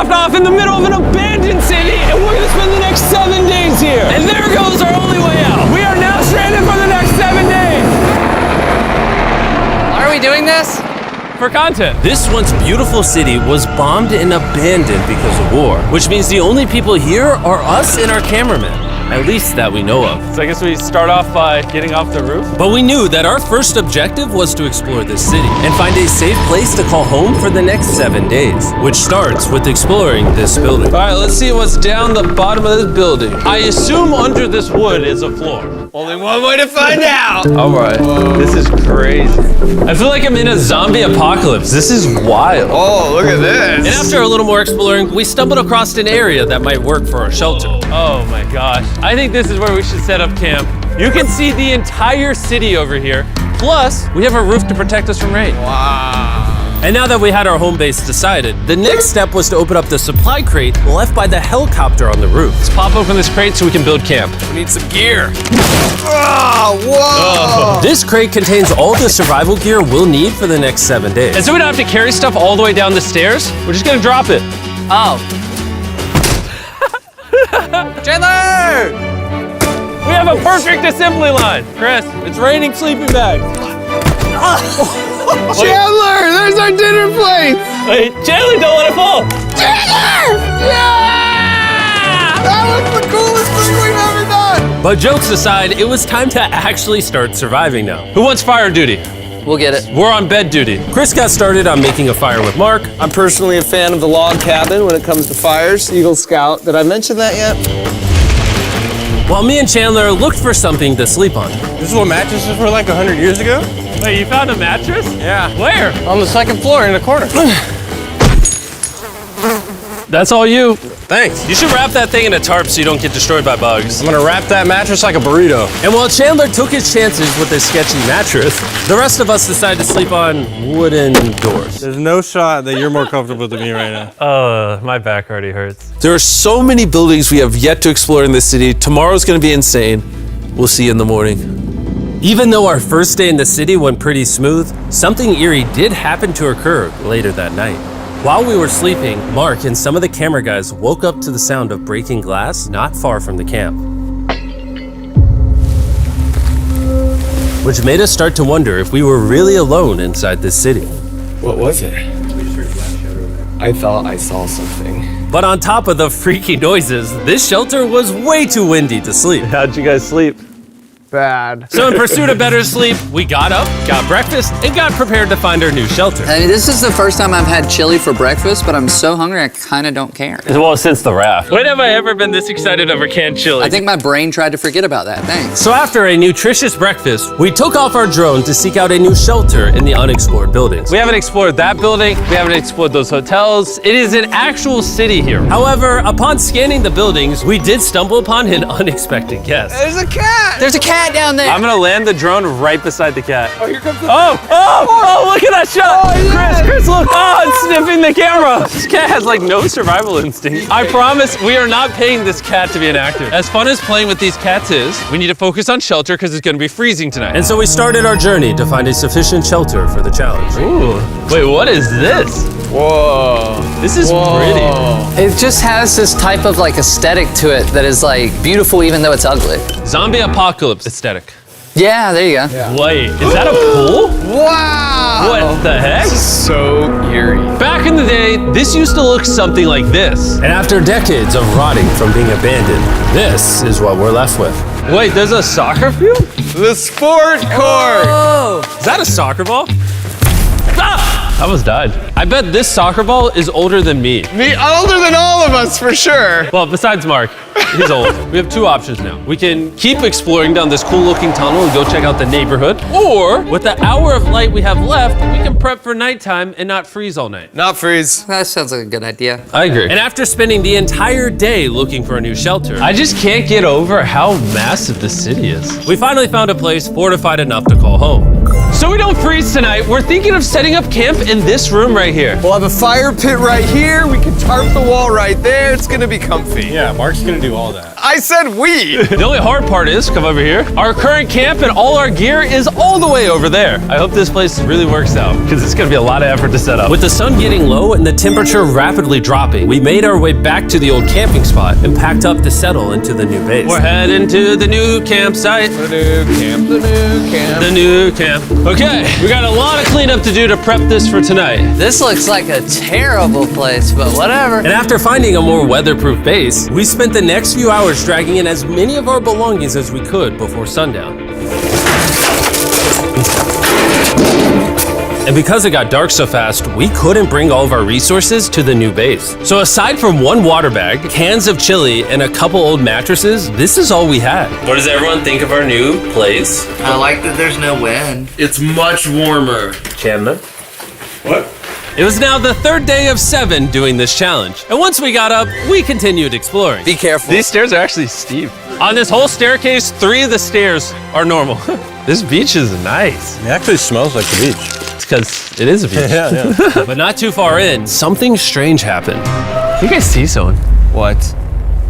dropped off in the middle of an abandoned city, and we're gonna spend the next 7 days here. And there goes our only way out. We are now stranded for the next 7 days. Why are we doing this? For content. This once beautiful city was bombed and abandoned because of war, which means the only people here are us and our cameraman. At least that we know of. So I guess we start off by getting off the roof. But we knew that our first objective was to explore this city and find a safe place to call home for the next 7 days, which starts with exploring this building. All right, let's see what's down the bottom of this building. I assume under this wood is a floor. Only one way to find out. All right, this is crazy. I feel like I'm in a zombie apocalypse. This is wild. Oh, look at this. And after a little more exploring, we stumbled across an area that might work for our shelter. Oh my gosh. I think this is where we should set up camp. You can see the entire city over here. Plus, we have a roof to protect us from rain. Wow. And now that we had our home base decided, the next step was to open up the supply crate left by the helicopter on the roof. Let's pop open this crate so we can build camp. We need some gear. Oh, whoa. This crate contains all the survival gear we'll need for the next 7 days. And so we don't have to carry stuff all the way down the stairs. We're just gonna drop it. Oh. Chandler! We have a perfect assembly line. Chris, it's raining sleeping bags. Chandler, there's our dinner plate. Wait, Chandler, don't let it fall. Chandler! Yeah! That was the coolest thing we've ever done. But jokes aside, it was time to actually start surviving now. Who wants fire duty? We'll get it. We're on bed duty. Chris got started on making a fire with Mark. I'm personally a fan of the log cabin when it comes to fires. Eagle Scout. Did I mention that yet? While me and Chandler looked for something to sleep on. This is what mattresses were like 100 years ago? Wait, you found a mattress? Yeah. Where? On the second floor in the corner. That's all you. Thanks. You should wrap that thing in a tarp so you don't get destroyed by bugs. I'm gonna wrap that mattress like a burrito. And while Chandler took his chances with his sketchy mattress, the rest of us decided to sleep on wooden doors. There's no shot that you're more comfortable than me right now. My back already hurts. There are so many buildings we have yet to explore in this city. Tomorrow's gonna be insane. We'll see you in the morning. Even though our first day in the city went pretty smooth, something eerie did happen to occur later that night. While we were sleeping, Mark and some of the camera guys woke up to the sound of breaking glass not far from the camp. Which made us start to wonder if we were really alone inside this city. What was it? I thought I saw something. But on top of the freaky noises, this shelter was way too windy to sleep. How'd you guys sleep? Bad. So in pursuit of better sleep, we got up, got breakfast, and got prepared to find our new shelter. I mean, this is the first time I've had chili for breakfast, but I'm so hungry I kind of don't care. Well, since the raft. When have I ever been this excited over canned chili? I think my brain tried to forget about that. Thanks. So after a nutritious breakfast, we took off our drone to seek out a new shelter in the unexplored buildings. We haven't explored that building. We haven't explored those hotels. It is an actual city here. However, upon scanning the buildings, we did stumble upon an unexpected guest. There's a cat. There's a cat down there. I'm gonna land the drone right beside the cat. Oh, here comes the Oh, look at that shot! Chris, look! Oh, it's sniffing the camera! This cat has like no survival instinct. I promise we are not paying this cat to be an actor. As fun as playing with these cats is, we need to focus on shelter because it's gonna be freezing tonight. And so we started our journey to find a sufficient shelter for the challenge. Ooh, wait, what is this? Whoa. This is pretty. It just has this type of like aesthetic to it that is like beautiful even though it's ugly. Zombie apocalypse aesthetic. Yeah, there you go. Wait, is that a pool? Wow. What the heck? So eerie. Back in the day, this used to look something like this. And after decades of rotting from being abandoned, this is what we're left with. Wait, there's a soccer field? The sport court. Is that a soccer ball? Ah! I almost died. I bet this soccer ball is older than me. Me older than all of us for sure. Well, besides Mark, he's old. We have two options now. We can keep exploring down this cool looking tunnel and go check out the neighborhood. Or, with the hour of light we have left, we can prep for nighttime and not freeze all night. Not freeze. That sounds like a good idea. I agree. And after spending the entire day looking for a new shelter, I just can't get over how massive the city is. we finally found a place fortified enough to call home. So we don't freeze tonight, we're thinking of setting up camp in this room right here. We'll have a fire pit right here. We can tarp the wall right there. It's gonna be comfy. Yeah, Mark's gonna do all that. I said we. The only hard part is, come over here, our current camp and all our gear is all the way over there. I hope this place really works out, because it's gonna be a lot of effort to set up. With the sun getting low and the temperature rapidly dropping, we made our way back to the old camping spot and packed up to settle into the new base. We're heading to the new campsite. The new camp, the new camp. The new camp. Okay, we got a lot of cleanup to do to prep this for tonight. This looks like a terrible place, but whatever. And after finding a more weatherproof base, we spent the next few hours dragging in as many of our belongings as we could before sundown. And because it got dark so fast, we couldn't bring all of our resources to the new base. So aside from one water bag, cans of chili, and a couple old mattresses, this is all we had. What does everyone think of our new place? I like that there's no wind. It's much warmer. Chandler? What? It was now the third day of 7 doing this challenge. And once we got up, we continued exploring. Be careful. These stairs are actually steep. On this whole staircase, 3 of the stairs are normal. This beach is nice. It actually smells like the beach. It's because it is a beach. Yeah. But not too far in, something strange happened. You guys see someone? What?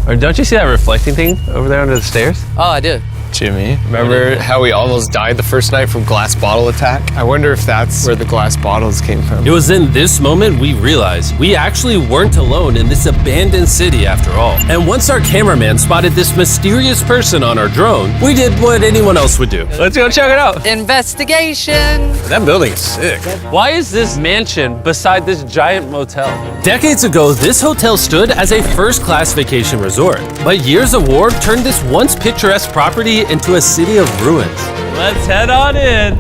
Or don't you see that reflecting thing over there under the stairs? Oh, I do. Jimmy, remember how we almost died the first night from glass bottle attack? I wonder if that's where the glass bottles came from. It was in this moment we realized we actually weren't alone in this abandoned city after all. And once our cameraman spotted this mysterious person on our drone, we did what anyone else would do. Let's go check it out. Investigation. That building is sick. Why is this mansion beside this giant motel? Decades ago, this hotel stood as a first-class vacation resort. But years of war turned this once picturesque property into a city of ruins. Let's head on in.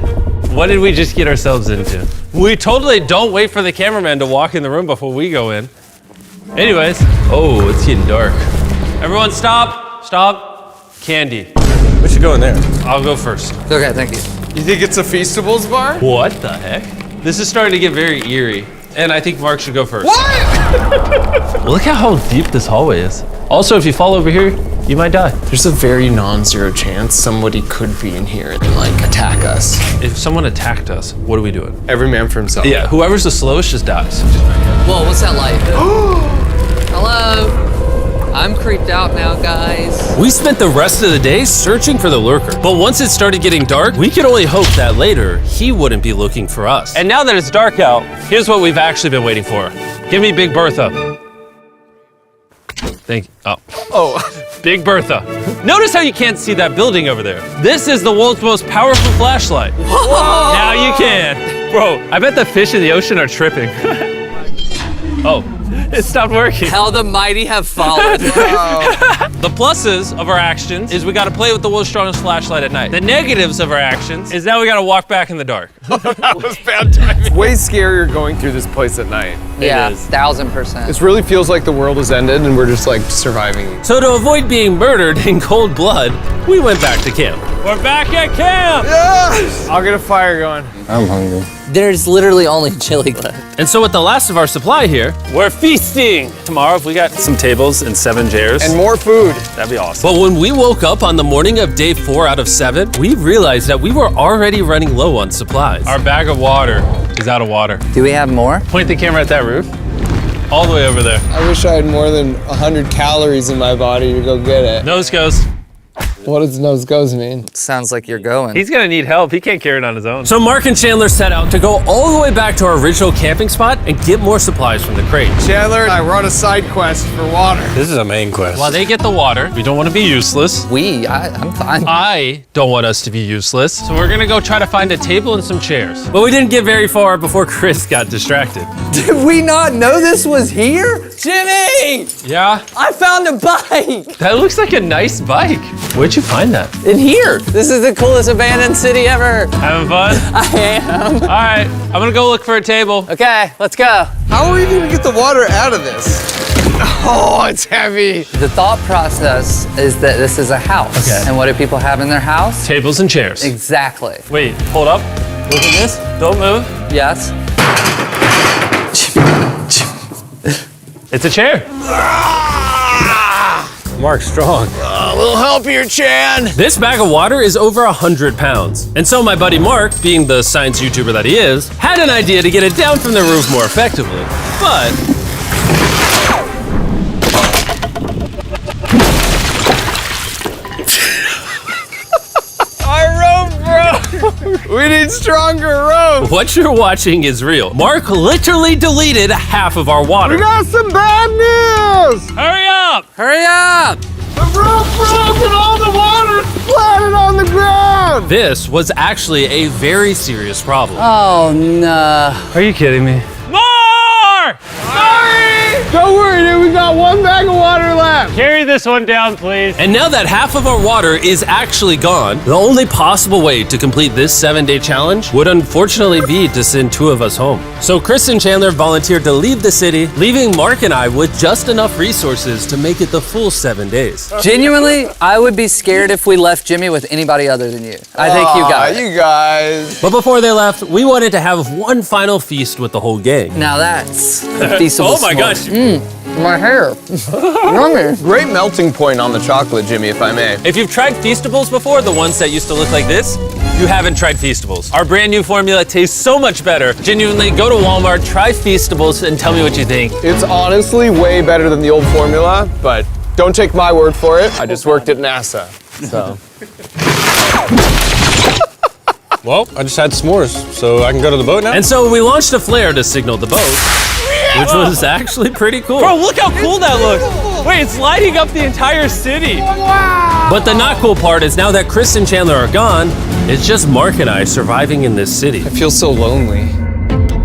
What did we just get ourselves into? We totally don't wait for the cameraman to walk in the room before we go in. Anyways, oh, it's getting dark. Everyone stop, stop. Candy. We should go in there. I'll go first. Okay, thank you. You think it's a Feastables bar? What the heck? This is starting to get very eerie. And I think Mark should go first. What? Look at how deep this hallway is. Also, if you fall over here, you might die. There's a very non-zero chance somebody could be in here and like attack us. If someone attacked us, what are we doing? Every man for himself. Yeah, whoever's the slowest just dies. Whoa, what's that light? Hello. I'm creeped out now, guys. We spent the rest of the day searching for the lurker. But once it started getting dark, we could only hope that later he wouldn't be looking for us. And now that it's dark out, here's what we've actually been waiting for. Give me Big Bertha. Thank you. Oh, Big Bertha. Notice how you can't see that building over there. This is the world's most powerful flashlight. Whoa. Now you can. Bro, I bet the fish in the ocean are tripping. Oh, it stopped working. How the mighty have fallen. The pluses of our actions is we got to play with the world's strongest flashlight at night. The negatives of our actions is now we got to walk back in the dark. That was bad timing. It's way scarier going through this place at night. Yeah, is. 1000%. This really feels like the world has ended and we're just like surviving. So to avoid being murdered in cold blood, we went back to camp. We're back at camp. Yes! I'll get a fire going. I'm hungry. There's literally only chili left. And so with the last of our supply here, We're feasting. Tomorrow, if we got some tables and 7 chairs, And more food. that'd be awesome. but when we woke up on the morning of day 4 out of 7, we realized that we were already running low on supplies. Our bag of water is out of water. Do we have more? Point the camera at that roof. All the way over there. I wish I had more than 100 calories in my body to go get it. Nose goes. What does nose goes mean? Sounds like you're going. He's gonna need help. He can't carry it on his own. So Mark and Chandler set out to go all the way back to our original camping spot and get more supplies from the crate. Chandler and I were on a side quest for water. This is a main quest. While they get the water, we don't want to be useless. I'm fine. I don't want us to be useless. So we're gonna go try to find a table and some chairs. But we didn't get very far before Chris got distracted. Did we not know this was here? Jimmy! Yeah? I found a bike! That looks like a nice bike. Where'd you find that? In here. This is the coolest abandoned city ever. Having fun? I am. All right, I'm gonna go look for a table. Okay, let's go. How are we gonna get the water out of this? Oh, it's heavy. The thought process is that this is a house. Okay. And what do people have in their house? Tables and chairs. Exactly. Wait, hold up. Look at this. Don't move. Yes. It's a chair. Mark's strong. A little help here, Chan. This bag of water is over 100 pounds. And so my buddy Mark, being the science YouTuber that he is, had an idea to get it down from the roof more effectively. But need stronger rope. What you're watching is real. Mark literally deleted half of our water. Got some bad news! Hurry up! Hurry up! The rope broke and all the water splattered on the ground! This was actually a very serious problem. Oh no. Are you kidding me? More! Don't worry, dude, we got one bag of water left. Carry this one down, please. And now that half of our water is actually gone, the only possible way to complete this 7-day challenge would unfortunately be to send 2 of us home. So Chris and Chandler volunteered to leave the city, leaving Mark and I with just enough resources to make it the full 7 days. Genuinely, I would be scared if we left Jimmy with anybody other than you. I think you got it. You guys. But before they left, we wanted to have one final feast with the whole gang. Now that's a feastable Oh my s'more. gosh. My hair. Yummy. Great melting point on the chocolate, Jimmy, if I may. If you've tried Feastables before, the ones that used to look like this, you haven't tried Feastables. Our brand new formula tastes so much better. Genuinely, go to Walmart, try Feastables, and tell me what you think. It's honestly way better than the old formula, but don't take my word for it. I just worked at NASA, so. Well, I just had s'mores, so I can go to the boat now? And so we launched a flare to signal the boat, which was actually pretty cool. Bro, look how cool that looks. Wait, it's lighting up the entire city. But the not cool part is now that Chris and Chandler are gone, it's just Mark and I surviving in this city. I feel so lonely.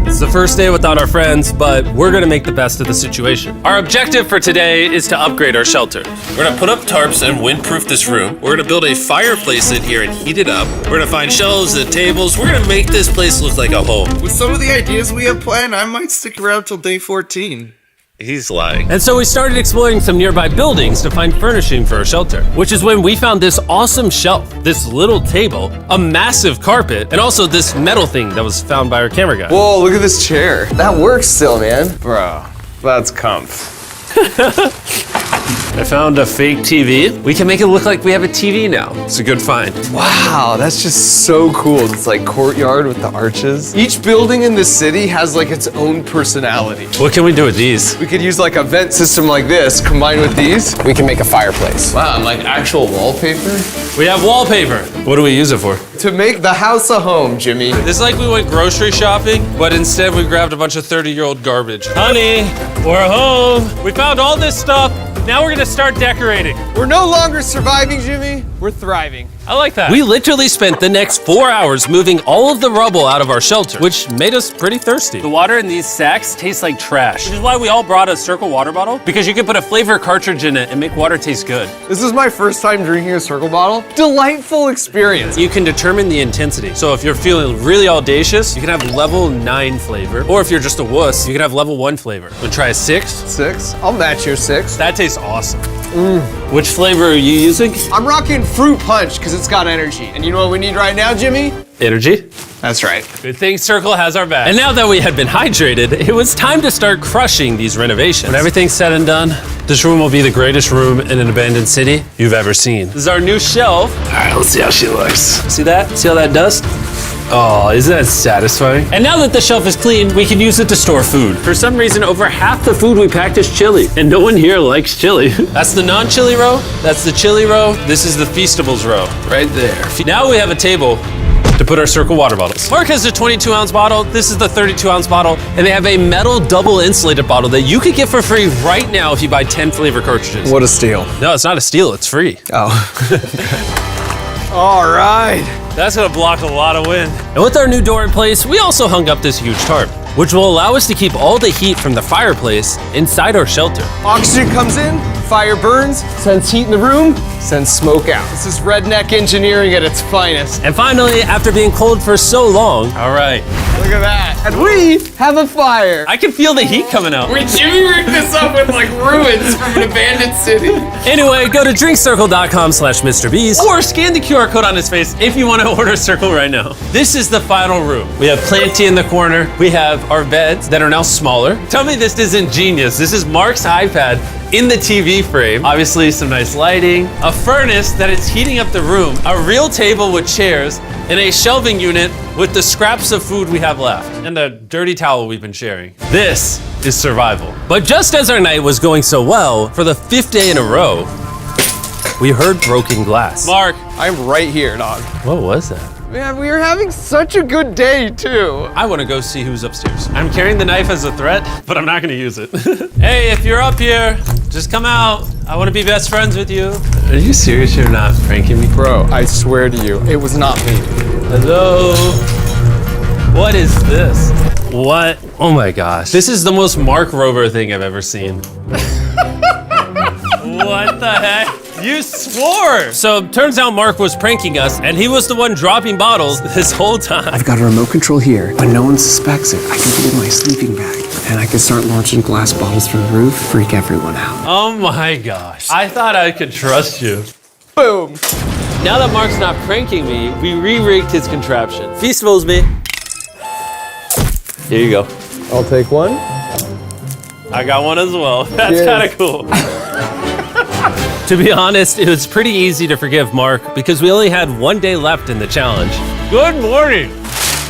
It's the first day without our friends, but we're gonna make the best of the situation. Our objective for today is to upgrade our shelter. We're gonna put up tarps and windproof this room. We're gonna build a fireplace in here and heat it up. We're gonna find shelves and tables. We're gonna make this place look like a home. With some of the ideas we have planned, I might stick around till day 14. He's lying. And so we started exploring some nearby buildings to find furnishing for our shelter, which is when we found this awesome shelf, this little table, a massive carpet, and also this metal thing that was found by our camera guy. Whoa, look at this chair. That works still, man. Bro, that's comf. I found a fake TV. We can make it look like we have a TV now. It's a good find. Wow, that's just so cool. It's like courtyard with the arches. Each building in this city has like its own personality. What can we do with these? We could use like a vent system like this, combined with these. We can make a fireplace. Wow, and like actual wallpaper? We have wallpaper. What do we use it for? To make the house a home, Jimmy. It's like we went grocery shopping, but instead we grabbed a bunch of 30-year-old garbage. Honey, we're home. We found all this stuff. Now we're gonna start decorating. We're no longer surviving, Jimmy. We're thriving. I like that. We literally spent the next 4 hours moving all of the rubble out of our shelter, which made us pretty thirsty. The water in these sacks tastes like trash, which is why we all brought a Circle water bottle, because you can put a flavor cartridge in it and make water taste good. This is my first time drinking a Circle bottle. Delightful experience. You can determine the intensity. So if you're feeling really audacious, you can have level 9 flavor. Or if you're just a wuss, you can have level 1 flavor. Wanna try a 6? 6? I'll match your 6. That tastes awesome. Which flavor are you using? I'm rocking Fruit Punch because it's got energy. And you know what we need right now, Jimmy? Energy. That's right. Good thing Circle has our back. And now that we had been hydrated, it was time to start crushing these renovations. When everything's said and done, this room will be the greatest room in an abandoned city you've ever seen. This is our new shelf. All right, let's see how she looks. See that? See all that dust? Oh, isn't that satisfying? And now that the shelf is clean, we can use it to store food. For some reason, over half the food we packed is chili, and no one here likes chili. That's the non-chili row, that's the chili row, this is the Feastables row, right there. Now we have a table to put our Circle water bottles. Mark has a 22-ounce bottle, this is the 32-ounce bottle, and they have a metal double insulated bottle that you could get for free right now if you buy 10 flavor cartridges. What a steal. No, it's not a steal, it's free. Oh. All right. That's gonna block a lot of wind. And with our new door in place, we also hung up this huge tarp, which will allow us to keep all the heat from the fireplace inside our shelter. Oxygen comes in, fire burns, sends heat in the room, sends smoke out. This is redneck engineering at its finest. And finally, after being cold for so long, all right, Look at that. And we have a fire. I can feel the heat coming out. Wait, Jimmy rigged this up with like ruins from an abandoned city. Anyway, go to drinkcircle.com/MrBeast. Or scan the QR code on his face if you want to order Circle right now. This is the final room. We have Planty in the corner. We have our beds that are now smaller. Tell me this isn't genius. This is Mark's iPad in the TV frame. Obviously some nice lighting, a furnace that is heating up the room, a real table with chairs, and a shelving unit with the scraps of food we have left, and a dirty towel we've been sharing. This is survival. But just as our night was going so well, for the 5th day in a row, we heard broken glass. Mark, I'm right here, dog. What was that? Man, we are having such a good day, too. I want to go see who's upstairs. I'm carrying the knife as a threat, but I'm not gonna use it. Hey, if you're up here, just come out. I want to be best friends with you. Are you serious? You're not pranking me? Bro, I swear to you, it was not me. Hello? What is this? What? Oh my gosh. This is the most Mark Rover thing I've ever seen. What the heck? You swore! So turns out Mark was pranking us, and he was the one dropping bottles this whole time. I've got a remote control here. When no one suspects it, I can put it in my sleeping bag. And I can start launching glass bottles from the roof, freak everyone out. Oh my gosh. I thought I could trust you. Boom. Now that Mark's not pranking me, we re-rigged his contraption. Feastables me. Here you go. I'll take one. I got one as well. That's Cheers. kind of cool. To be honest, it was pretty easy to forgive Mark because we only had one day left in the challenge. Good morning.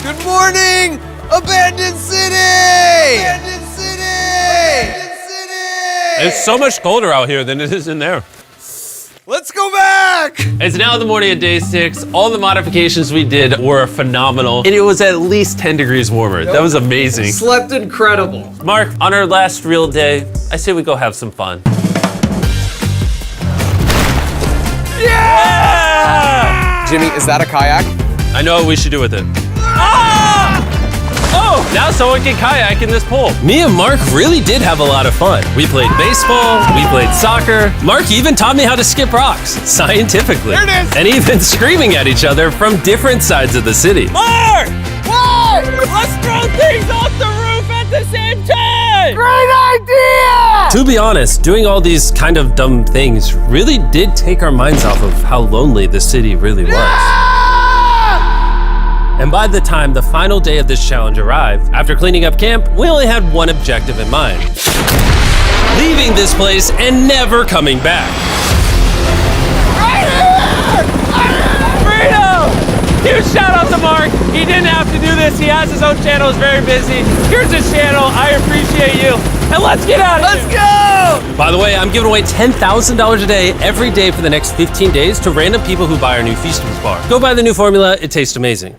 Good morning, Abandoned City! Abandoned City! Abandoned City! It's so much colder out here than it is in there. Let's go back! It's now the morning of day 6. All the modifications we did were phenomenal, and it was at least 10 degrees warmer. That was amazing. Slept incredible. Mark, on our last real day, I say we go have some fun. Yeah! Jimmy, is that a kayak? I know what we should do with it. Ah! Oh, now someone can kayak in this pool. Me and Mark really did have a lot of fun. We played baseball, we played soccer. Mark even taught me how to skip rocks, scientifically. There it is. And even screaming at each other from different sides of the city. Mark! What? Let's throw things off the roof at the same time! Great idea! To be honest, doing all these kind of dumb things really did take our minds off of how lonely the city really was. And by the time the final day of this challenge arrived, after cleaning up camp, we only had one objective in mind. Leaving this place and never coming back. Freedom! Huge shout out to Mark. He didn't have to do this. He has his own channel. He's very busy. Here's his channel. I appreciate you. And let's get out of here. Let's go! By the way, I'm giving away $10,000 a day every day for the next 15 days to random people who buy our new Feastables bar. Go buy the new formula. It tastes amazing.